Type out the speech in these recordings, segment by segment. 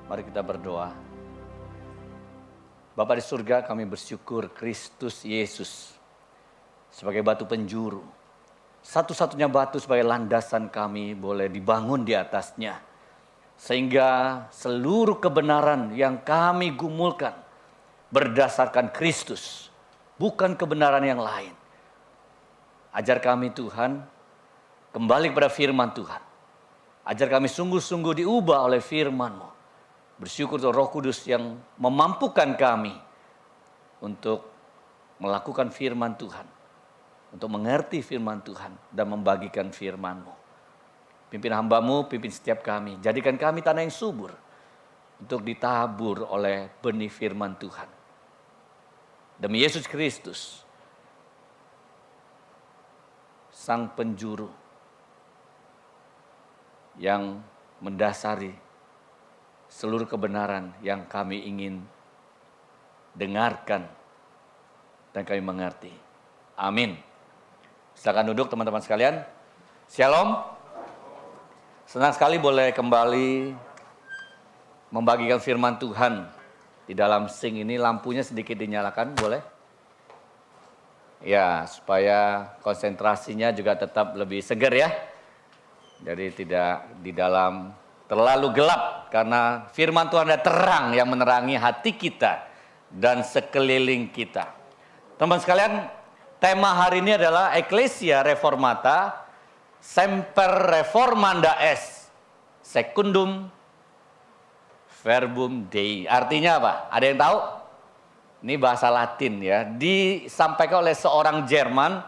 Mari kita berdoa. Bapa di surga, kami bersyukur Kristus Yesus sebagai batu penjuru. Satu-satunya batu sebagai landasan kami boleh dibangun di atasnya. Sehingga seluruh kebenaran yang kami gumulkan berdasarkan Kristus, bukan kebenaran yang lain. Ajar kami Tuhan, kembali kepada firman Tuhan. Ajar kami sungguh-sungguh diubah oleh firman-Mu. Bersyukur untuk Roh Kudus yang memampukan kami untuk melakukan firman Tuhan. Untuk mengerti firman Tuhan dan membagikan firman-Mu. Pimpin hamba-Mu, pimpin setiap kami. Jadikan kami tanah yang subur untuk ditabur oleh benih firman Tuhan. Demi Yesus Kristus, Sang Penjuru yang mendasari seluruh kebenaran yang kami ingin dengarkan dan kami mengerti. Amin. Silakan duduk teman-teman sekalian. Shalom. Senang sekali boleh kembali membagikan firman Tuhan di dalam sing ini. Lampunya sedikit dinyalakan, boleh? Ya, supaya konsentrasinya juga tetap lebih segar ya. Jadi tidak di dalam terlalu gelap, karena firman Tuhan ada terang yang menerangi hati kita dan sekeliling kita. Teman sekalian, tema hari ini adalah Ecclesia Reformata Semper Reformanda Est Secundum Verbum Dei. Artinya apa? Ada yang tahu? Ini bahasa Latin ya. Disampaikan oleh seorang Jerman,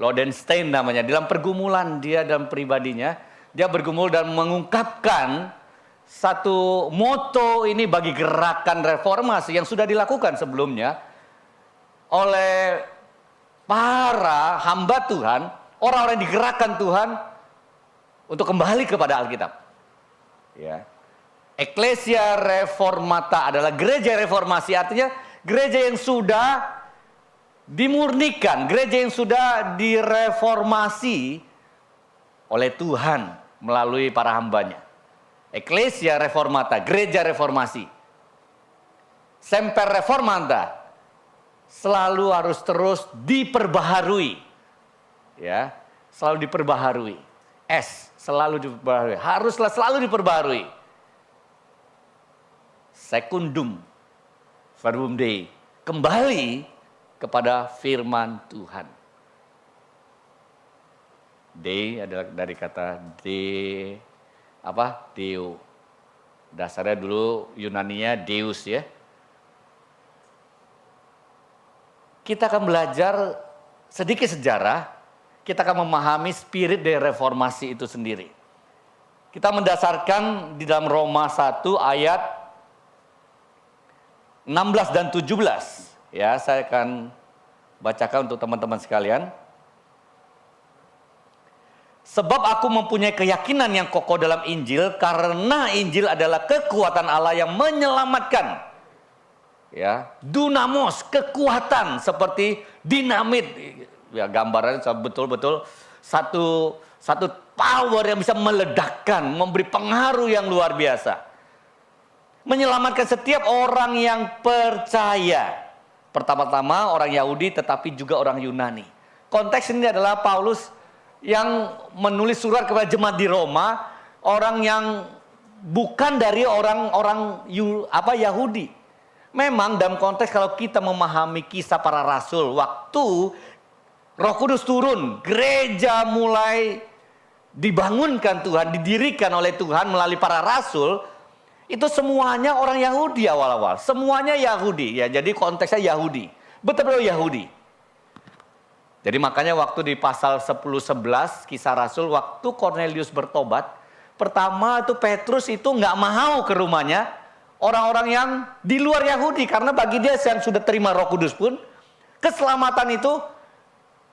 Lodenstein namanya. Dalam pergumulan dia dalam pribadinya, dia bergumul dan mengungkapkan satu moto ini bagi gerakan reformasi yang sudah dilakukan sebelumnya oleh para hamba Tuhan, orang-orang yang digerakkan Tuhan untuk kembali kepada Alkitab. Ya. Ecclesia Reformata adalah gereja reformasi, artinya gereja yang sudah dimurnikan, gereja yang sudah direformasi oleh Tuhan melalui para hambanya. Ecclesia Reformata, gereja reformasi. Semper Reformanda, selalu harus terus diperbaharui. Ya, selalu diperbaharui. Selalu diperbaharui. Haruslah selalu diperbaharui. Secundum Verbum Dei, kembali kepada firman Tuhan. Dei adalah dari kata Deo. Dasarnya dulu Yunaninya Deus ya. Kita akan belajar sedikit sejarah, kita akan memahami spirit dari reformasi itu sendiri. Kita mendasarkan di dalam Roma 1 ayat 16 dan 17. Ya, saya akan bacakan untuk teman-teman sekalian. Sebab aku mempunyai keyakinan yang kokoh dalam Injil, karena Injil adalah kekuatan Allah yang menyelamatkan. Ya, dunamos, kekuatan seperti dinamit. Ya, gambarannya betul-betul satu power yang bisa meledakkan, memberi pengaruh yang luar biasa. Menyelamatkan setiap orang yang percaya. Pertama-tama orang Yahudi tetapi juga orang Yunani. Konteks ini adalah Paulus yang menulis surat kepada jemaat di Roma, orang yang bukan dari orang-orang Yahudi. Memang dalam konteks kalau kita memahami kisah para rasul, waktu Roh Kudus turun, gereja mulai dibangunkan Tuhan, didirikan oleh Tuhan melalui para rasul, itu semuanya orang Yahudi awal-awal, semuanya Yahudi ya. Jadi konteksnya Yahudi, betul-betul Yahudi. Jadi makanya waktu di pasal 10-11 kisah Rasul, waktu Cornelius bertobat, pertama itu Petrus itu nggak mau ke rumahnya orang-orang yang di luar Yahudi, karena bagi dia yang sudah terima Roh Kudus pun keselamatan itu,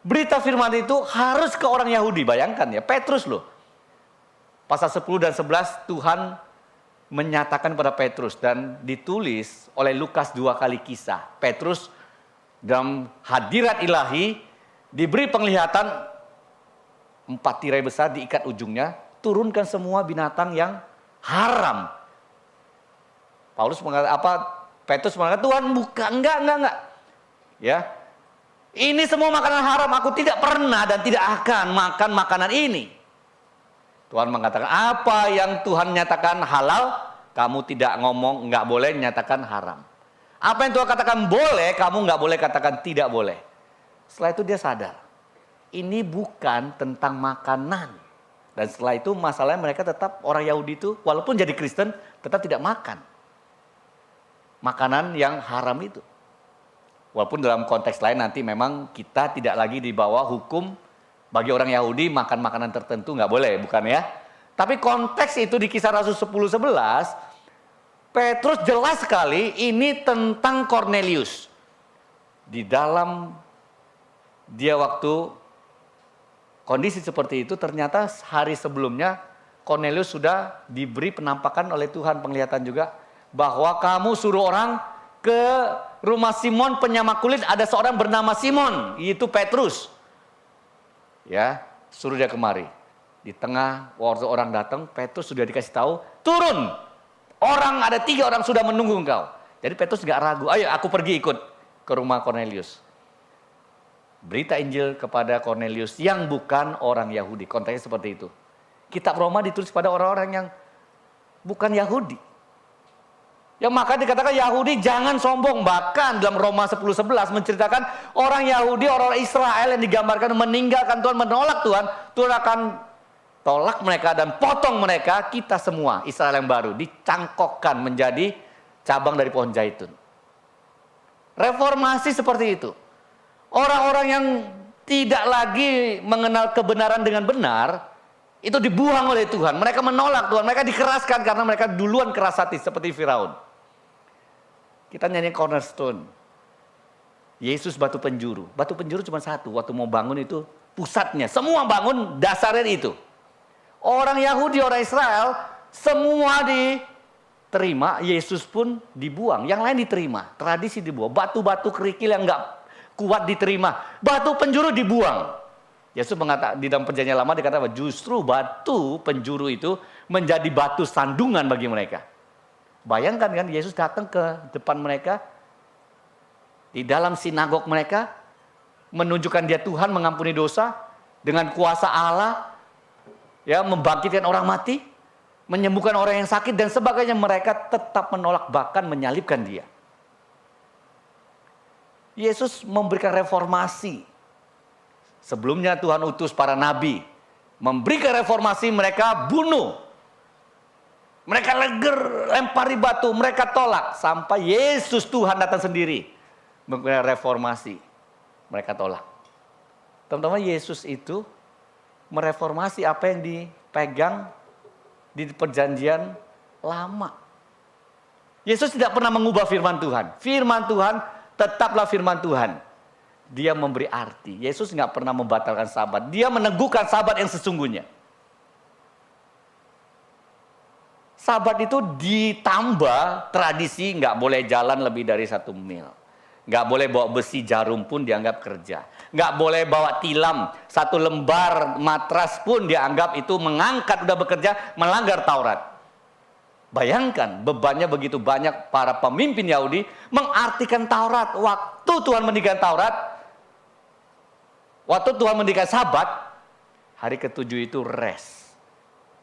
berita firman itu harus ke orang Yahudi. Bayangkan ya, Petrus loh. Pasal 10 dan 11 Tuhan menyatakan pada Petrus dan ditulis oleh Lukas 2 kali kisah. Petrus dalam hadirat ilahi diberi penglihatan 4 tirai besar diikat ujungnya, turunkan semua binatang yang haram. Petrus mengatakan, Tuhan bukan, enggak. Ya. Ini semua makanan haram, aku tidak pernah dan tidak akan makan makanan ini. Tuhan mengatakan, apa yang Tuhan nyatakan halal, kamu tidak ngomong, enggak boleh nyatakan haram. Apa yang Tuhan katakan boleh, kamu enggak boleh katakan tidak boleh. Setelah itu dia sadar, ini bukan tentang makanan. Dan setelah itu masalahnya mereka tetap, orang Yahudi itu walaupun jadi Kristen, tetap tidak makan makanan yang haram itu. Walaupun dalam konteks lain nanti memang kita tidak lagi di bawah hukum bagi orang Yahudi makan makanan tertentu nggak boleh, bukan ya? Tapi konteks itu di Kisah Rasul 10:11, Petrus jelas sekali ini tentang Cornelius. Di dalam dia waktu kondisi seperti itu, ternyata hari sebelumnya Cornelius sudah diberi penampakan oleh Tuhan, penglihatan juga, bahwa kamu suruh orang ke rumah Simon penyamak kulit, ada seorang bernama Simon, yaitu Petrus. Ya, suruh dia kemari. Di tengah waktu orang datang, Petrus sudah dikasih tahu, turun. Ada 3 orang sudah menunggu engkau. Jadi Petrus gak ragu, ayo aku pergi ikut ke rumah Cornelius. Berita Injil kepada Cornelius yang bukan orang Yahudi. Konteksnya seperti itu. Kitab Roma ditulis pada orang-orang yang bukan Yahudi. Yang maka dikatakan Yahudi jangan sombong. Bahkan dalam Roma 10:11 menceritakan orang Yahudi, orang Israel yang digambarkan meninggalkan Tuhan, menolak Tuhan. Tuhan akan tolak mereka dan potong mereka. Kita semua Israel yang baru dicangkokkan menjadi cabang dari pohon zaitun. Reformasi seperti itu. Orang-orang yang tidak lagi mengenal kebenaran dengan benar, itu dibuang oleh Tuhan. Mereka menolak Tuhan, mereka dikeraskan karena mereka duluan keras hati seperti Firaun. Kita nyanyi Cornerstone. Yesus batu penjuru. Batu penjuru cuma satu, waktu mau bangun itu pusatnya. Semua bangun dasarnya itu. Orang Yahudi, orang Israel, semua diterima, Yesus pun dibuang. Yang lain diterima, tradisi dibuang. Batu-batu kerikil yang enggak kuat diterima. Batu penjuru dibuang. Yesus mengatakan di dalam perjanjian lama dikatakan justru batu penjuru itu menjadi batu sandungan bagi mereka. Bayangkan kan Yesus datang ke depan mereka di dalam sinagog mereka, menunjukkan dia Tuhan, mengampuni dosa dengan kuasa Allah, ya, membangkitkan orang mati, menyembuhkan orang yang sakit dan sebagainya. Mereka tetap menolak, bahkan menyalibkan dia. Yesus memberikan reformasi. Sebelumnya Tuhan utus para nabi, memberikan reformasi, mereka bunuh. Mereka lempari batu, mereka tolak. Sampai Yesus Tuhan datang sendiri, memberikan reformasi. Mereka tolak. Teman-teman, Yesus itu mereformasi apa yang dipegang di perjanjian lama. Yesus tidak pernah mengubah firman Tuhan. Firman Tuhan tetaplah firman Tuhan. Dia memberi arti. Yesus nggak pernah membatalkan sabat. Dia meneguhkan sabat yang sesungguhnya. Sabat itu ditambah tradisi nggak boleh jalan lebih dari 1 mil. Nggak boleh bawa besi jarum pun dianggap kerja. Nggak boleh bawa tilam. 1 lembar matras pun dianggap itu mengangkat udah bekerja, melanggar Taurat. Bayangkan bebannya begitu banyak para pemimpin Yahudi mengartikan Taurat. Waktu Tuhan mendirikan Taurat, waktu Tuhan mendirikan Sabat, hari ke-7 itu rest.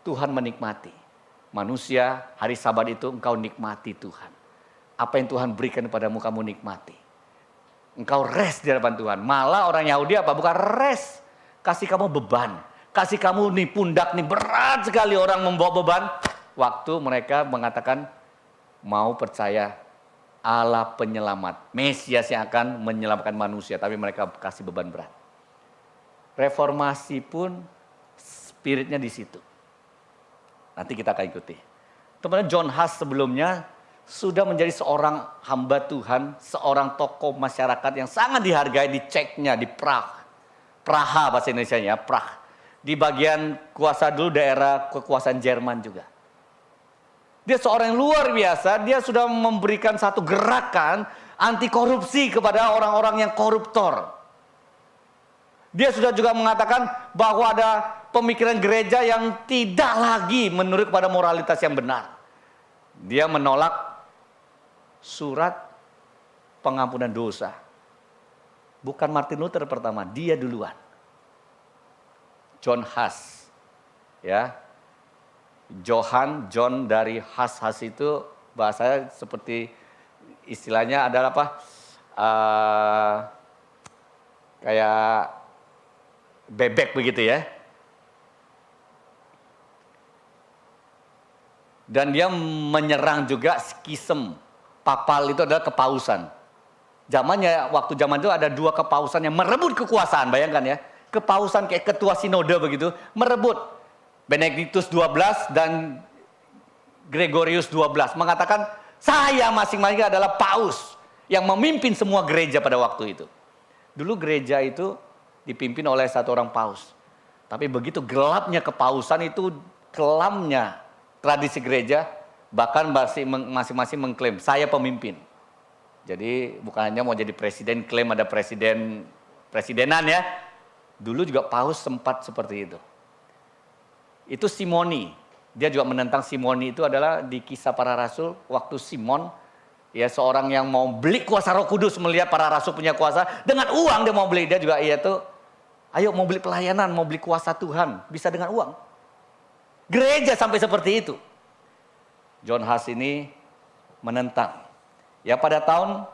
Tuhan menikmati. Manusia, hari Sabat itu engkau nikmati Tuhan. Apa yang Tuhan berikan kepadamu kamu nikmati. Engkau rest di hadapan Tuhan. Malah orang Yahudi apa? Bukan rest. Kasih kamu beban. Kasih kamu nih pundak nih berat sekali orang membawa beban. Waktu mereka mengatakan mau percaya Allah penyelamat. Mesias yang akan menyelamatkan manusia. Tapi mereka kasih beban berat. Reformasi pun spiritnya di situ. Nanti kita akan ikuti. Teman-teman, John Huss sebelumnya sudah menjadi seorang hamba Tuhan, seorang tokoh masyarakat yang sangat dihargai di Ceknya, di Praha bahasa Indonesianya, Prah. Di bagian kuasa dulu daerah kekuasaan Jerman juga. Dia seorang yang luar biasa, dia sudah memberikan satu gerakan anti korupsi kepada orang-orang yang koruptor. Dia sudah juga mengatakan bahwa ada pemikiran gereja yang tidak lagi menurut kepada moralitas yang benar. Dia menolak surat pengampunan dosa. Bukan Martin Luther pertama, dia duluan. John Huss, ya, John dari Huss itu bahasanya seperti istilahnya adalah apa? Kayak bebek begitu ya. Dan dia menyerang juga skism. Papal itu adalah kepausan. Waktu zaman itu ada dua kepausan yang merebut kekuasaan, bayangkan ya. Kepausan kayak ketua sinode begitu, merebut. Benedictus 12 dan Gregorius 12 mengatakan, saya masing-masing adalah paus yang memimpin semua gereja pada waktu itu. Dulu gereja itu dipimpin oleh satu orang paus. Tapi begitu gelapnya kepausan itu, kelamnya tradisi gereja, bahkan masing-masing mengklaim, saya pemimpin. Jadi bukan hanya mau jadi presiden, klaim ada presidenan ya. Dulu juga paus sempat seperti itu. Itu Simoni. Dia juga menentang Simoni itu adalah di Kisah Para Rasul. Waktu Simon, ya seorang yang mau beli kuasa Roh Kudus, melihat para rasul punya kuasa. Dengan uang dia mau beli. Dia juga ayo mau beli pelayanan, mau beli kuasa Tuhan. Bisa dengan uang. Gereja sampai seperti itu. John Huss ini menentang. Ya pada tahun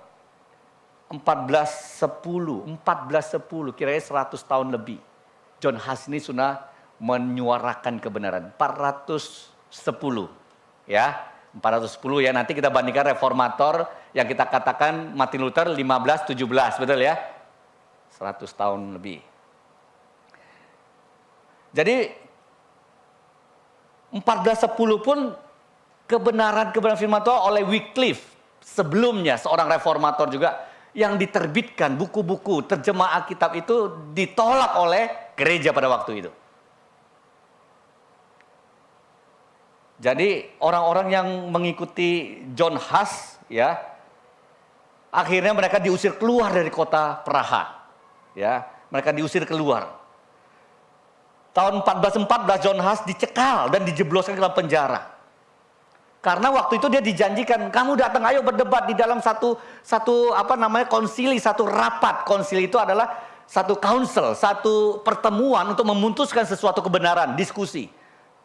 1410, kira-kira 100 tahun lebih. John Huss ini sudah menyuarakan kebenaran. 410 ya. 410 ya, nanti kita bandingkan reformator yang kita katakan Martin Luther 1517, betul ya? 100 tahun lebih. Jadi 1410 pun kebenaran firman Tuhan oleh Wycliffe. Sebelumnya seorang reformator juga yang diterbitkan buku-buku terjemah Alkitab itu ditolak oleh gereja pada waktu itu. Jadi orang-orang yang mengikuti John Huss ya, akhirnya mereka diusir keluar dari kota Praha. Ya, mereka diusir keluar. Tahun 1414 John Huss dicekal dan dijebloskan ke dalam penjara. Karena waktu itu dia dijanjikan, kamu datang ayo berdebat di dalam satu konsili, satu rapat. Konsili itu adalah satu council, satu pertemuan untuk memutuskan sesuatu kebenaran, diskusi.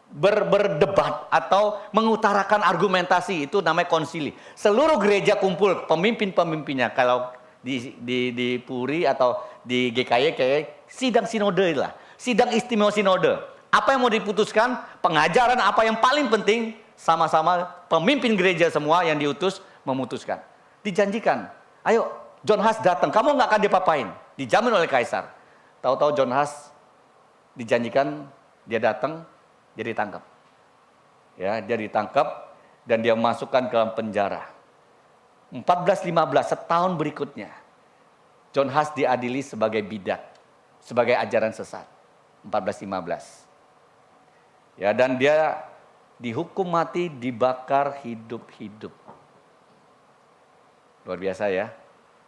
Berdebat atau mengutarakan argumentasi, itu namanya konsili. Seluruh gereja kumpul, pemimpin-pemimpinnya. Kalau di Puri atau di GKY kayak sidang sinode lah. Sidang istimewa sinode. Apa yang mau diputuskan, pengajaran apa yang paling penting, sama-sama pemimpin gereja semua yang diutus memutuskan. Dijanjikan, ayo John Huss datang, kamu nggak akan dipapain. Dijamin oleh kaisar. Tahu-tahu John Huss dijanjikan, dia datang, dia ditangkap. Ya, dia ditangkap dan dia masukkan ke dalam penjara. 1415, setahun berikutnya, John Huss diadili sebagai bidat, sebagai ajaran sesat. 1415. Ya, dan dia dihukum mati, dibakar hidup-hidup. Luar biasa ya.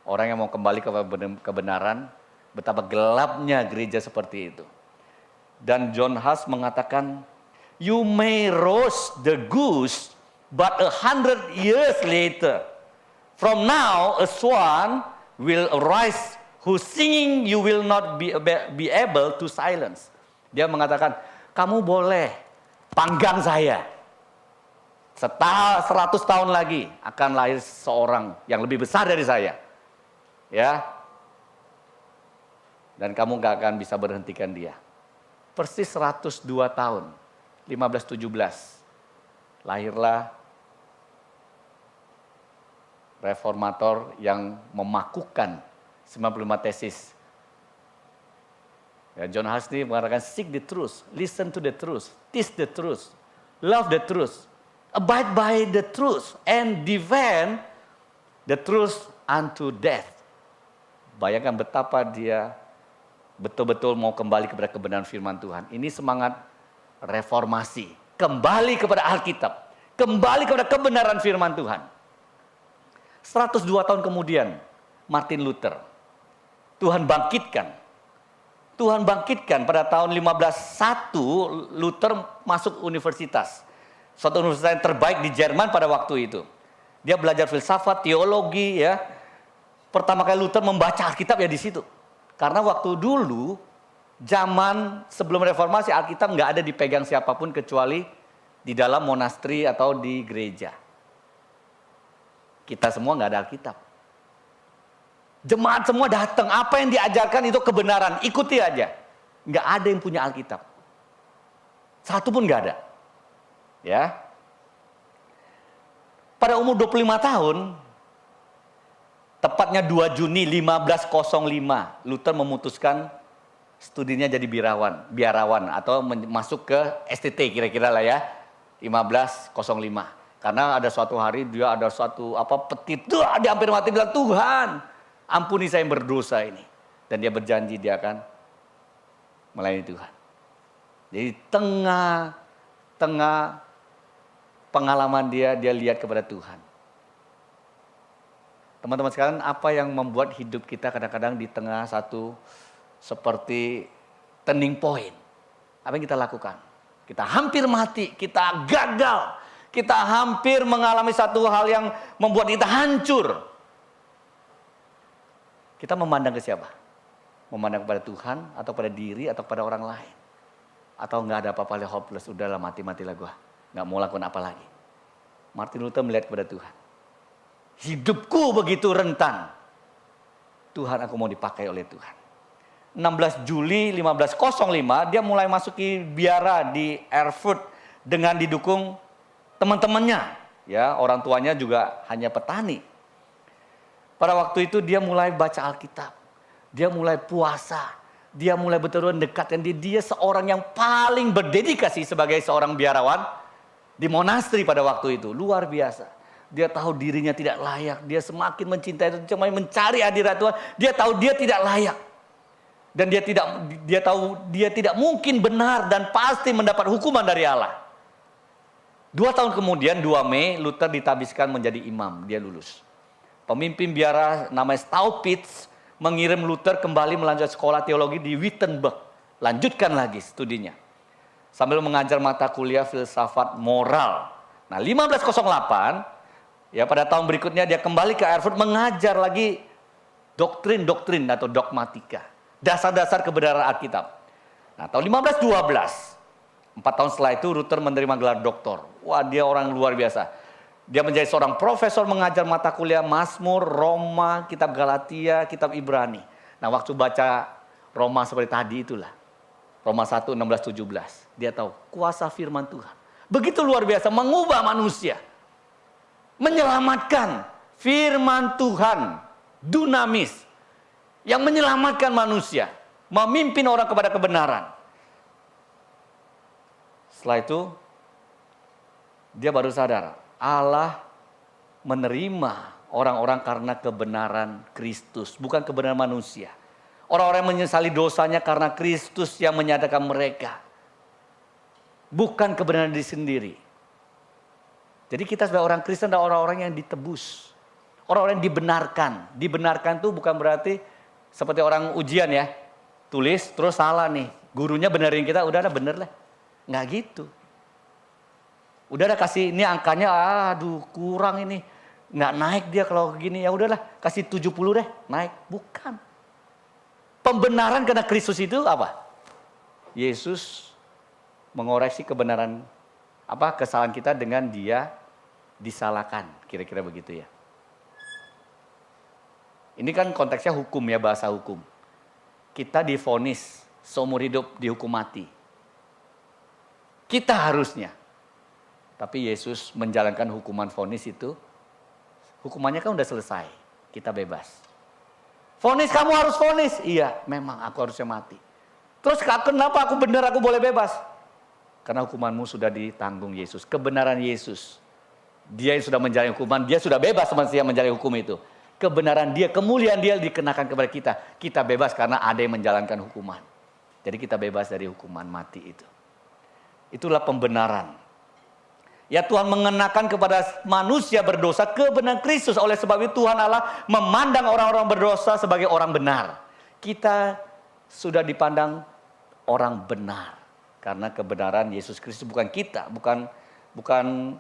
Orang yang mau kembali ke kebenaran, betapa gelapnya gereja seperti itu. Dan John Huss mengatakan, you may roast the goose, but 100 years later, from now a swan will arise, whose singing you will not be able to silence. Dia mengatakan, kamu boleh panggang saya. 100 tahun lagi akan lahir seorang yang lebih besar dari saya. Ya. Dan kamu gak akan bisa berhentikan dia. Persis 102 tahun. 1517. Lahirlah reformator yang memakukan 95 tesis. Ya, John Huss ini mengatakan, seek the truth, listen to the truth, teach the truth, love the truth, abide by the truth, and defend the truth unto death. Bayangkan betapa dia betul-betul mau kembali kepada kebenaran firman Tuhan. Ini semangat reformasi, kembali kepada Alkitab, kembali kepada kebenaran firman Tuhan. 102 tahun kemudian, Martin Luther, Tuhan bangkitkan pada tahun 1501, Luther masuk universitas. Suatu universitas yang terbaik di Jerman pada waktu itu. Dia belajar filsafat, teologi ya. Pertama kali Luther membaca Alkitab ya di situ. Karena waktu dulu, zaman sebelum reformasi, Alkitab nggak ada dipegang siapapun kecuali di dalam monasteri atau di gereja. Kita semua nggak ada Alkitab. Jemaat semua datang, apa yang diajarkan itu kebenaran, ikuti aja. Nggak ada yang punya Alkitab. Satu pun nggak ada. Ya. Pada umur 25 tahun, tepatnya 2 Juni 1505, Luther memutuskan studinya jadi biarawan atau masuk ke STT kira-kira lah ya, 1505. Karena ada suatu hari dia ada suatu petitah, dia hampir mati bilang, Tuhan, ampuni saya yang berdosa ini. Dan dia berjanji dia akan melayani Tuhan. Jadi tengah pengalaman dia lihat kepada Tuhan. Teman-teman sekalian, apa yang membuat hidup kita kadang-kadang di tengah satu seperti turning point? Apa yang kita lakukan? Kita hampir mati, kita gagal, kita hampir mengalami satu hal yang membuat kita hancur. Kita memandang ke siapa? Memandang kepada Tuhan atau pada diri atau pada orang lain? Atau nggak ada apa-apa, hopeless, udahlah mati-matilah gua. Nggak mau lakukan apa lagi. Martin Luther melihat kepada Tuhan. Hidupku begitu rentan. Tuhan, aku mau dipakai oleh Tuhan. 16 Juli 1505 dia mulai masuki biara di Erfurt dengan didukung teman-temannya. Ya, orang tuanya juga hanya petani. Pada waktu itu dia mulai baca Alkitab. Dia mulai puasa. Dia mulai betul-betul dekatkan diri. Dia seorang yang paling berdedikasi sebagai seorang biarawan di monasteri pada waktu itu. Luar biasa. Dia tahu dirinya tidak layak. Dia semakin mencintai Tuhan, cuma mencari hadirat Tuhan. Dia tahu dia tidak layak. Dan dia tahu dia tidak mungkin benar dan pasti mendapat hukuman dari Allah. 2 tahun kemudian, 2 Mei, Luther ditabiskan menjadi imam. Dia lulus. Pemimpin biara namanya Staupitz mengirim Luther kembali melanjutkan sekolah teologi di Wittenberg. Lanjutkan lagi studinya. Sambil mengajar mata kuliah filsafat moral. Nah, 1508, ya pada tahun berikutnya dia kembali ke Erfurt mengajar lagi doktrin-doktrin atau dogmatika. Dasar-dasar kebenaran Alkitab. Nah, tahun 1512, 4 tahun setelah itu Luther menerima gelar doktor. Wah, dia orang luar biasa. Dia menjadi seorang profesor mengajar mata kuliah Mazmur, Roma, kitab Galatia, kitab Ibrani. Nah, waktu baca Roma seperti tadi itulah. Roma 1, 16-17. Dia tahu kuasa firman Tuhan. Begitu luar biasa mengubah manusia. Menyelamatkan firman Tuhan. Dunamis. Yang menyelamatkan manusia. Memimpin orang kepada kebenaran. Setelah itu dia baru sadar. Allah menerima orang-orang karena kebenaran Kristus. Bukan kebenaran manusia. Orang-orang yang menyesali dosanya karena Kristus yang menyatakan mereka. Bukan kebenaran diri sendiri. Jadi kita sebagai orang Kristen adalah orang-orang yang ditebus. Orang-orang yang dibenarkan. Dibenarkan itu bukan berarti seperti orang ujian ya. Tulis terus salah nih. Gurunya benerin kita, udah ada bener lah. Nggak gitu. Udah ada kasih ini angkanya, aduh kurang ini. Nggak naik dia kalau gini, ya udahlah kasih 70 deh, naik. Bukan. Pembenaran karena Kristus itu apa? Yesus mengoreksi kebenaran kesalahan kita dengan dia disalahkan, kira-kira begitu ya. Ini kan konteksnya hukum ya, bahasa hukum. Kita divonis seumur hidup dihukum mati. Kita harusnya. Tapi Yesus menjalankan hukuman vonis itu, hukumannya kan udah selesai, kita bebas. Vonis, kamu harus vonis. Iya, memang aku harusnya mati. Terus kenapa aku benar, aku boleh bebas? Karena hukumanmu sudah ditanggung Yesus. Kebenaran Yesus. Dia yang sudah menjalani hukuman, dia sudah bebas semestinya menjalani hukum itu. Kebenaran dia, kemuliaan dia dikenakan kepada kita. Kita bebas karena ada yang menjalankan hukuman. Jadi kita bebas dari hukuman mati itu. Itulah pembenaran. Ya, Tuhan mengenakan kepada manusia berdosa kebenaran Kristus. Oleh sebab itu Tuhan Allah memandang orang-orang berdosa sebagai orang benar. Kita sudah dipandang orang benar. Karena kebenaran Yesus Kristus, bukan kita. Bukan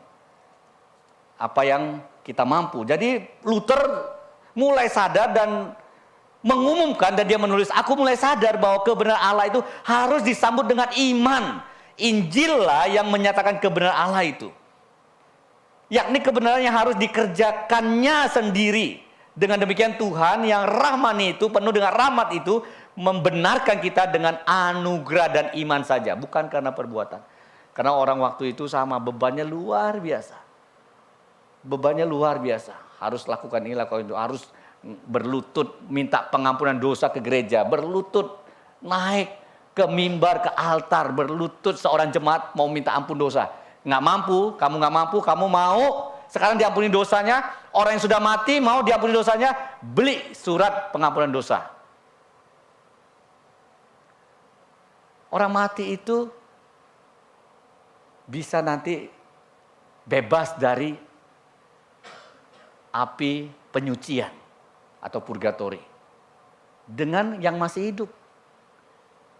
apa yang kita mampu. Jadi Luther mulai sadar dan mengumumkan, dan dia menulis, aku mulai sadar bahwa kebenaran Allah itu harus disambut dengan iman. Injil lah yang menyatakan kebenaran Allah itu. Yakni kebenaran yang harus dikerjakannya sendiri. Dengan demikian Tuhan yang rahmani itu, penuh dengan rahmat itu, membenarkan kita dengan anugerah dan iman saja. Bukan karena perbuatan. Karena orang waktu itu sama, bebannya luar biasa. Bebannya luar biasa. Harus lakukan ini, lakukan itu. Harus berlutut, minta pengampunan dosa ke gereja. Berlutut, naik ke mimbar, ke altar. Berlutut seorang jemaat mau minta ampun dosa. Nggak mampu, kamu mau sekarang diampuni dosanya. Orang yang sudah mati mau diampuni dosanya, beli surat pengampunan dosa. Orang mati itu bisa nanti bebas dari api penyucian atau purgatori dengan yang masih hidup.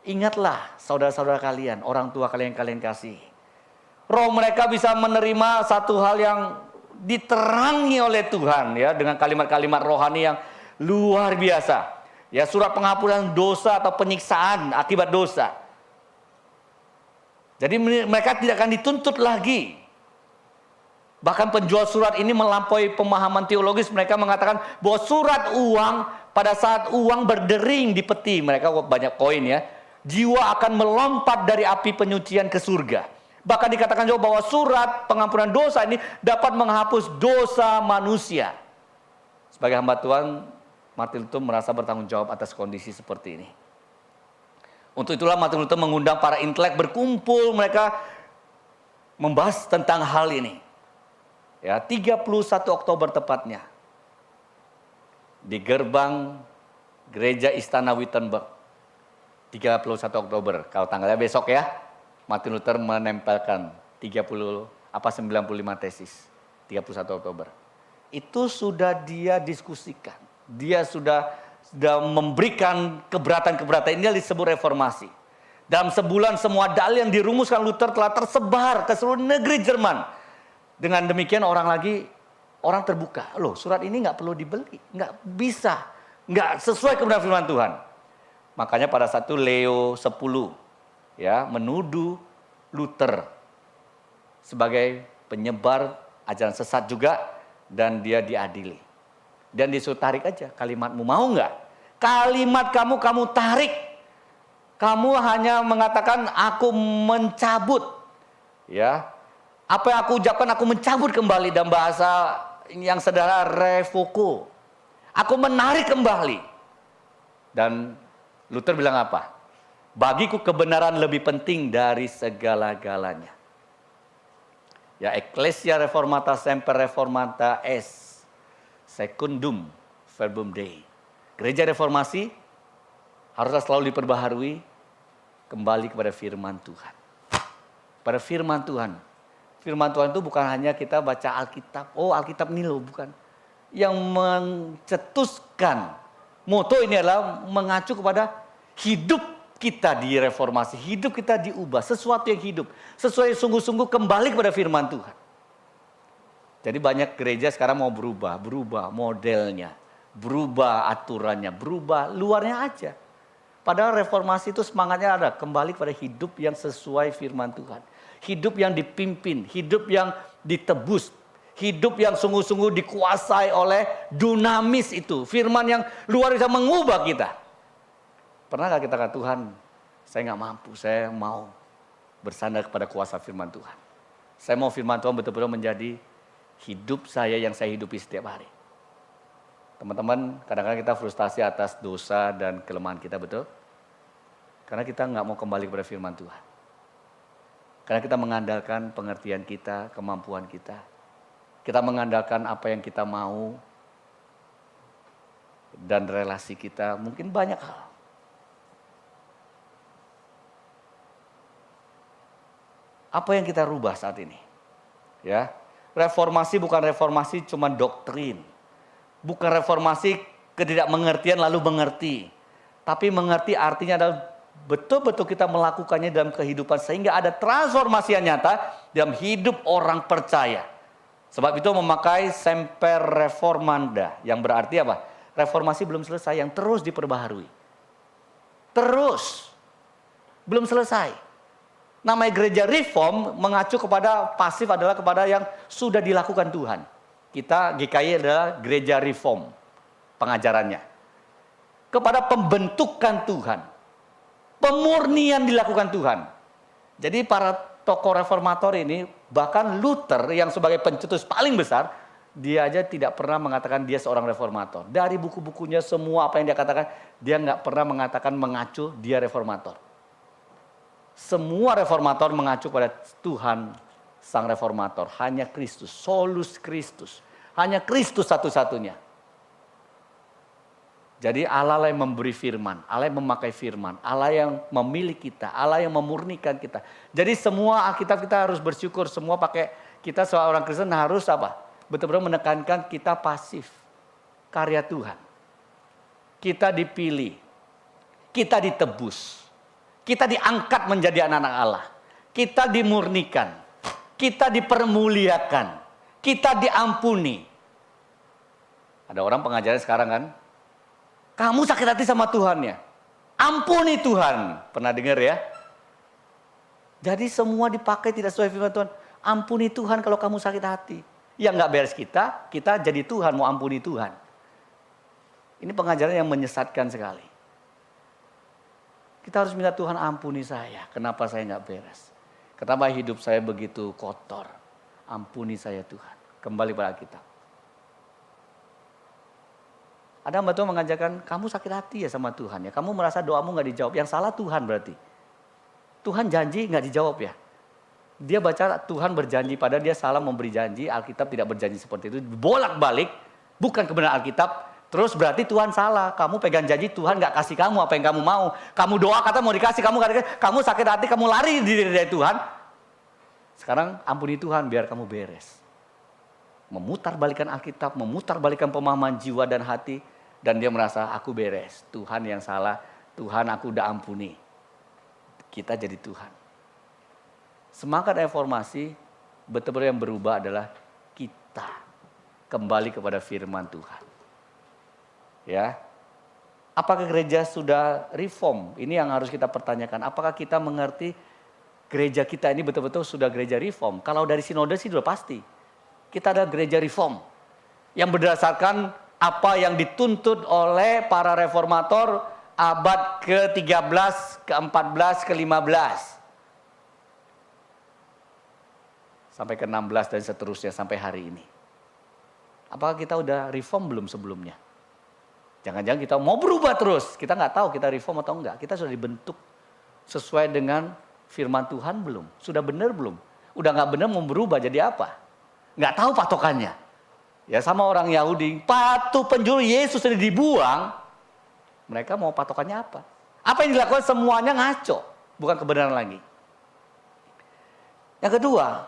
Ingatlah saudara-saudara kalian, orang tua kalian yang kalian kasih. Roh mereka bisa menerima satu hal yang diterangi oleh Tuhan ya, dengan kalimat-kalimat rohani yang luar biasa. Ya, surat pengampunan dosa atau penyiksaan akibat dosa. Jadi mereka tidak akan dituntut lagi. Bahkan penjual surat ini melampaui pemahaman teologis. Mereka mengatakan bahwa surat uang, pada saat uang berdering di peti, mereka banyak koin ya, jiwa akan melompat dari api penyucian ke surga. Bahkan dikatakan juga bahwa surat pengampunan dosa ini dapat menghapus dosa manusia. Sebagai hamba Tuhan, Martin Luther merasa bertanggung jawab atas kondisi seperti ini. Untuk itulah Martin Luther mengundang para intelek berkumpul, mereka membahas tentang hal ini. Ya, 31 Oktober tepatnya. Di gerbang gereja Istana Wittenberg. 31 Oktober, kalau tanggalnya besok ya. Martin Luther menempelkan 95 tesis 31 Oktober. Itu sudah dia diskusikan. Dia sudah memberikan keberatan-keberatan. Ini disebut reformasi. Dalam sebulan semua dalil yang dirumuskan Luther telah tersebar ke seluruh negeri Jerman. Dengan demikian orang terbuka. Loh, surat ini nggak perlu dibeli, nggak bisa, nggak sesuai kebenaran firman Tuhan. Makanya pada saat itu Leo 10 ya menuduh Luther sebagai penyebar ajaran sesat juga, dan dia diadili. Dan disuruh tarik aja kalimatmu, mau nggak? Kalimat kamu tarik. Kamu hanya mengatakan aku mencabut, ya. Apa yang aku ucapkan aku mencabut kembali, dalam bahasa yang sederhana revoco. Aku menarik kembali. Dan Luther bilang apa? Bagiku kebenaran lebih penting dari segala-galanya. Ya, Ecclesia Reformata Semper Reformata est secundum verbum Dei. Gereja reformasi haruslah selalu diperbaharui kembali kepada firman Tuhan. Pada firman Tuhan. Firman Tuhan itu bukan hanya kita baca Alkitab. Oh, Alkitab ini loh, bukan. Yang mencetuskan moto ini adalah mengacu kepada hidup kita di reformasi, hidup kita diubah, sesuatu yang hidup, sesuai sungguh-sungguh kembali kepada firman Tuhan. Jadi banyak gereja sekarang mau berubah modelnya, berubah aturannya, berubah luarnya aja. Padahal reformasi itu semangatnya ada, kembali kepada hidup yang sesuai firman Tuhan. Hidup yang dipimpin, hidup yang ditebus, hidup yang sungguh-sungguh dikuasai oleh dunamis itu. Firman yang luar biasa mengubah kita. Pernah gak kita kata Tuhan, saya gak mampu, saya mau bersandar kepada kuasa firman Tuhan. Saya mau firman Tuhan betul-betul menjadi hidup saya yang saya hidupi setiap hari. Teman-teman, kadang-kadang kita frustasi atas dosa dan kelemahan kita, betul? Karena kita gak mau kembali kepada firman Tuhan. Karena kita mengandalkan pengertian kita, kemampuan kita. Kita mengandalkan apa yang kita mau dan relasi kita, mungkin banyak hal. Apa yang kita rubah saat ini? Ya, reformasi bukan reformasi cuma doktrin. Bukan reformasi ketidakmengertian lalu mengerti. Tapi mengerti artinya adalah betul-betul kita melakukannya dalam kehidupan sehingga ada transformasi yang nyata dalam hidup orang percaya. Sebab itu memakai semper reformanda, yang berarti apa? Reformasi belum selesai, yang terus diperbaharui. Terus, belum selesai. Namanya gereja reform mengacu kepada pasif adalah kepada yang sudah dilakukan Tuhan. Kita GKI adalah gereja reform pengajarannya. Kepada pembentukan Tuhan. Pemurnian dilakukan Tuhan. Jadi para tokoh reformator ini, bahkan Luther yang sebagai pencetus paling besar, dia aja tidak pernah mengatakan dia seorang reformator. Dari buku-bukunya semua apa yang dia katakan, dia nggak pernah mengatakan mengacu dia reformator. Semua reformator mengacu pada Tuhan sang reformator. Hanya Kristus, solus Kristus. Hanya Kristus satu-satunya. Jadi Allah yang memberi firman, Allah yang memakai firman, Allah yang memilih kita, Allah yang memurnikan kita. Jadi semua Alkitab kita harus bersyukur, semua pakai kita seorang Kristen harus apa? Betul-betul menekankan kita pasif, karya Tuhan. Kita dipilih, kita ditebus, kita diangkat menjadi anak-anak Allah. Kita dimurnikan, kita dipermuliakan, kita diampuni. Ada orang pengajaran sekarang kan? Kamu sakit hati sama Tuhan ya. Ampuni Tuhan. Pernah dengar ya? Jadi semua dipakai tidak sesuai firman Tuhan. Ampuni Tuhan kalau kamu sakit hati. Yang nggak beres kita jadi Tuhan mau ampuni Tuhan. Ini pengajaran yang menyesatkan sekali. Kita harus minta Tuhan ampuni saya. Kenapa saya nggak beres? Kenapa hidup saya begitu kotor? Ampuni saya Tuhan. Kembali pada Alkitab. Ada hamba Tuhan mengajarkan, kamu sakit hati ya sama Tuhan ya. Kamu merasa doamu gak dijawab. Yang salah Tuhan berarti. Tuhan janji gak dijawab ya. Dia baca Tuhan berjanji, padahal dia salah memberi janji. Alkitab tidak berjanji seperti itu. Bolak-balik, bukan kebenaran Alkitab. Terus berarti Tuhan salah. Kamu pegang janji, Tuhan gak kasih kamu apa yang kamu mau. Kamu doa kata mau dikasih, kamu gak dikasih. Kamu sakit hati, kamu lari dari Tuhan. Sekarang ampuni Tuhan biar kamu beres. Memutar balikan Alkitab, memutar balikan pemahaman jiwa dan hati. Dan dia merasa aku beres, Tuhan yang salah, Tuhan aku udah ampuni. Kita jadi Tuhan. Semangat reformasi betul-betul yang berubah adalah kita kembali kepada firman Tuhan. Ya, apakah gereja sudah reform? Ini yang harus kita pertanyakan. Apakah kita mengerti gereja kita ini betul-betul sudah gereja reform? Kalau dari sinode sih sudah pasti. Kita ada gereja reform yang berdasarkan apa yang dituntut oleh para reformator abad ke-13, ke-14, ke-15. Sampai ke-16 dan seterusnya sampai hari ini. Apakah kita udah reform belum sebelumnya? Jangan-jangan kita mau berubah terus. Kita nggak tahu kita reform atau enggak. Kita sudah dibentuk sesuai dengan firman Tuhan belum? Sudah benar belum? Udah nggak benar mau berubah jadi apa? Nggak tahu patokannya. Ya sama orang Yahudi, patuh penjuru Yesus sudah dibuang. Mereka mau patokannya apa? Apa yang dilakukan semuanya ngaco. Bukan kebenaran lagi. Yang kedua,